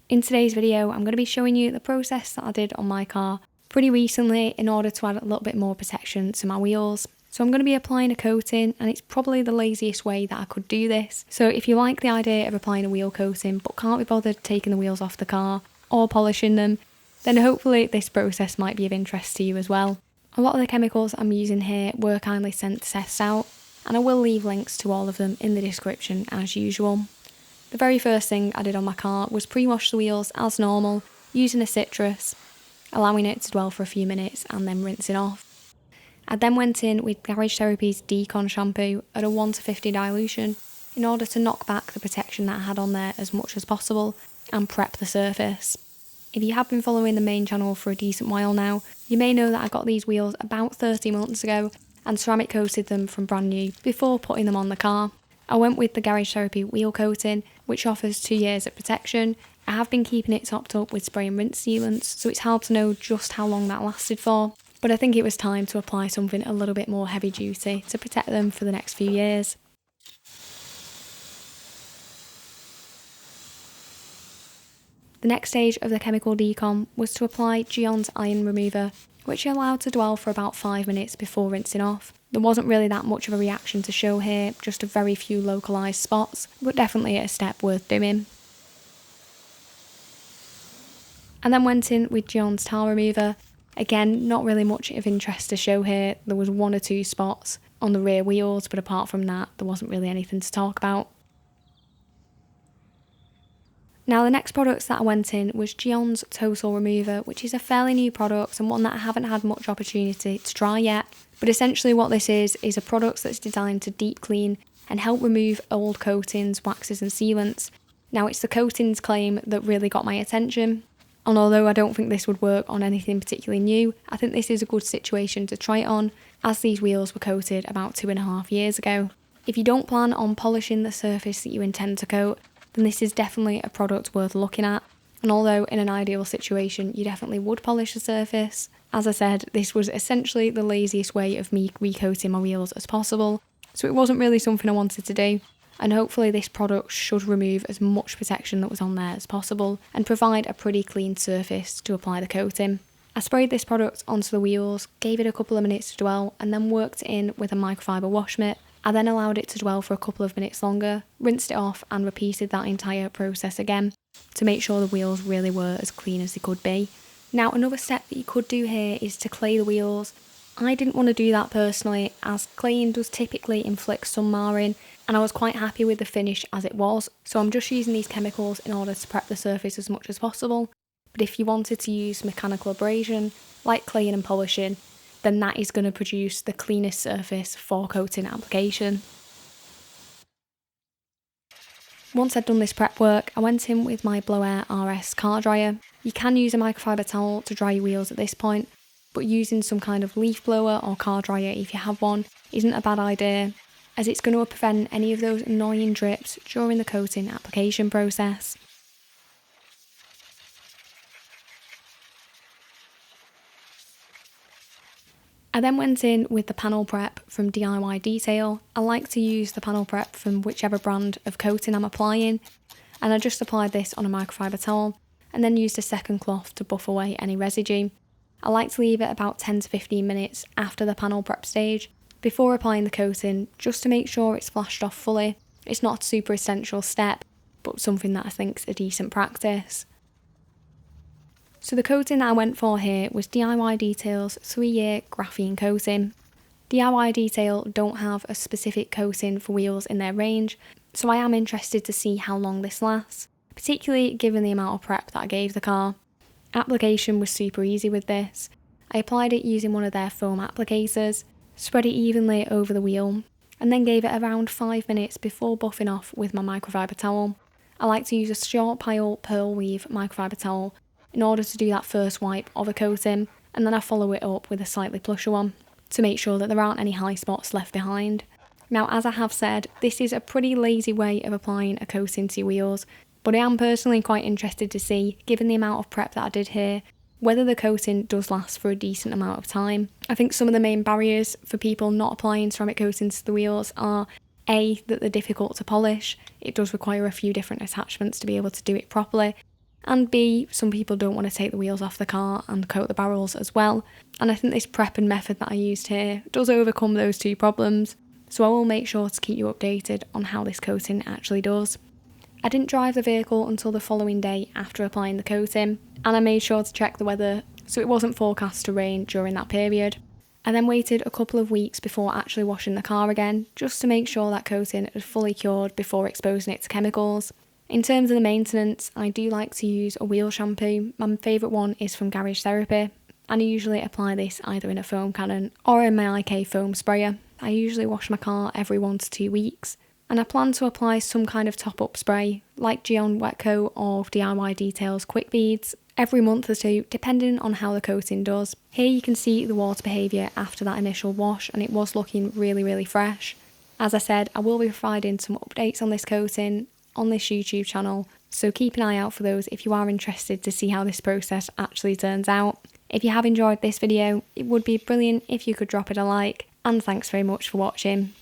In today's video, I'm going to be showing you the process that I did on my car pretty recently in order to add a little bit more protection to my wheels. So I'm going to be applying a coating, and it's probably the laziest way that I could do this. So if you like the idea of applying a wheel coating but can't be bothered taking the wheels off the car or polishing them, then hopefully this process might be of interest to you as well. A lot of the chemicals I'm using here were kindly sent to test out, and I will leave links to all of them in the description as usual. The very first thing I did on my car was pre-wash the wheels as normal using a citrus, allowing it to dwell for a few minutes and then rinsing off. I then went in with Garage Therapy's Decon shampoo at a 1:50 dilution in order to knock back the protection that I had on there as much as possible and prep the surface. If you have been following the main channel for a decent while now, you may know that I got these wheels about 30 months ago and ceramic coated them from brand new before putting them on the car. I went with the Garage Therapy wheel coating, which offers 2 years of protection. I have been keeping it topped up with spray and rinse sealants, so it's hard to know just how long that lasted for, but I think it was time to apply something a little bit more heavy duty to protect them for the next few years. The next stage of the chemical decon was to apply Gians iron remover, which I allowed to dwell for about 5 minutes before rinsing off. There wasn't really that much of a reaction to show here, just a very few localised spots, but definitely a step worth doing. I then went in with Gian's towel remover. Again, not really much of interest to show here. There was 1 or 2 spots on the rear wheels, but apart from that, there wasn't really anything to talk about. Now the next products that I went in was Gian's Total Remover, which is a fairly new product and one that I haven't had much opportunity to try yet. But essentially what this is a product that's designed to deep clean and help remove old coatings, waxes and sealants. Now it's the coatings claim that really got my attention. And although I don't think this would work on anything particularly new, I think this is a good situation to try it on, as these wheels were coated about 2.5 years ago. If you don't plan on polishing the surface that you intend to coat, then this is definitely a product worth looking at. And although in an ideal situation you definitely would polish the surface, as I said, this was essentially the laziest way of me recoating my wheels as possible, so it wasn't really something I wanted to do, and hopefully this product should remove as much protection that was on there as possible and provide a pretty clean surface to apply the coating. I sprayed this product onto the wheels, gave it a couple of minutes to dwell, and then worked it in with a microfiber wash mitt. I then allowed it to dwell for a couple of minutes longer, rinsed it off and repeated that entire process again to make sure the wheels really were as clean as they could be. Now another step that you could do here is to clay the wheels. I didn't want to do that personally, as claying does typically inflict some marring, and I was quite happy with the finish as it was, so I'm just using these chemicals in order to prep the surface as much as possible. But if you wanted to use mechanical abrasion, like claying and polishing, then that is going to produce the cleanest surface for coating application. Once I'd done this prep work, I went in with my Blowair RS car dryer. You can use a microfiber towel to dry your wheels at this point, but using some kind of leaf blower or car dryer if you have one isn't a bad idea, as it's going to prevent any of those annoying drips during the coating application process. I then went in with the panel prep from DIY Detail. I like to use the panel prep from whichever brand of coating I'm applying, and I just applied this on a microfiber towel and then used a second cloth to buff away any residue. I like to leave it about 10 to 15 minutes after the panel prep stage before applying the coating, just to make sure it's flashed off fully. It's not a super essential step, but something that I think is a decent practice. So the coating that I went for here was DIY Detail's 3-year Graphene Coating. DIY Detail don't have a specific coating for wheels in their range, so I am interested to see how long this lasts, particularly given the amount of prep that I gave the car. Application was super easy with this. I applied it using one of their foam applicators, spread it evenly over the wheel, and then gave it around 5 minutes before buffing off with my microfiber towel. I like to use a short pile pearl weave microfiber towel in order to do that first wipe of a coating, and then I follow it up with a slightly plusher one to make sure that there aren't any high spots left behind. Now, as I have said, this is a pretty lazy way of applying a coating to your wheels, but I am personally quite interested to see, given the amount of prep that I did here, whether the coating does last for a decent amount of time. I think some of the main barriers for people not applying ceramic coatings to the wheels are A, that they're difficult to polish. It does require a few different attachments to be able to do it properly, and B, some people don't want to take the wheels off the car and coat the barrels as well, and I think this prep and method that I used here does overcome those two problems, so I will make sure to keep you updated on how this coating actually does. I didn't drive the vehicle until the following day after applying the coating, and I made sure to check the weather so it wasn't forecast to rain during that period. I then waited a couple of weeks before actually washing the car again, just to make sure that coating had fully cured before exposing it to chemicals. In terms of the maintenance, I do like to use a wheel shampoo. My favourite one is from Garage Therapy, and I usually apply this either in a foam cannon or in my IK foam sprayer. I usually wash my car every 1 to 2 weeks, and I plan to apply some kind of top-up spray, like Gion Wet Coat or DIY Details Quick Beads, every month or two, depending on how the coating does. Here you can see the water behaviour after that initial wash, and it was looking really fresh. As I said, I will be providing some updates on this coating on this YouTube channel, so keep an eye out for those if you are interested to see how this process actually turns out. If you have enjoyed this video, it would be brilliant if you could drop it a like, and thanks very much for watching.